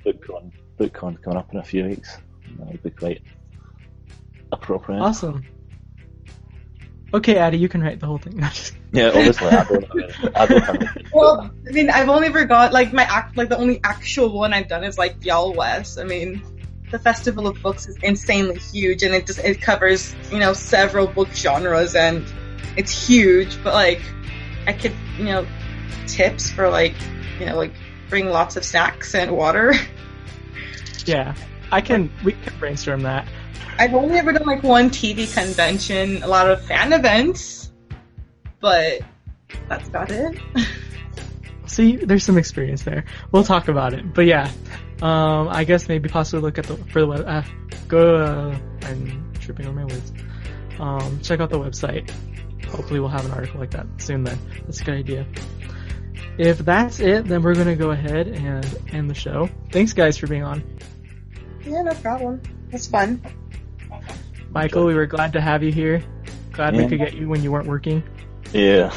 BookCon coming up in a few weeks. That would be quite appropriate. Awesome. Okay, Addie, you can write the whole thing. Yeah, obviously I don't have it. Well, I mean, I've only ever got like the only actual one I've done is like Y'all West. I mean, the Festival of Books is insanely huge, and it covers several book genres, and it's huge. But like, I could tips for like bring lots of snacks and water. Yeah, we can brainstorm that. I've only ever done like one TV convention, a lot of fan events, but that's about it. See, there's some experience there. We'll talk about it. But yeah, I guess maybe possibly look at I'm tripping on my words. Check out the website. Hopefully we'll have an article like that soon then. That's a good idea. If that's it, then we're going to go ahead and end the show. Thanks, guys, for being on. Yeah, no problem. It's fun. Michael, we were glad to have you here. Glad we could get you when you weren't working. Yeah.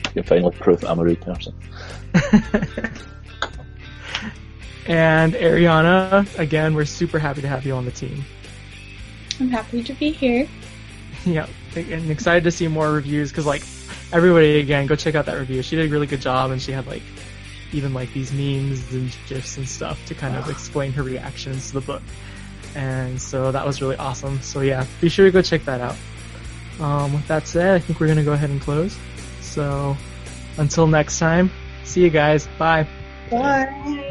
You can finally prove I'm a rude person. And Ariana, again, we're super happy to have you on the team. I'm happy to be here. Yeah, and excited to see more reviews, because like everybody, again, go check out that review. She did a really good job, and she had like even like these memes and gifs and stuff to kind of explain her reactions to the book, and so that was really awesome. So yeah, be sure to go check that out. With that said, I think we're gonna go ahead and close. So until next time, see you guys. Bye. Bye.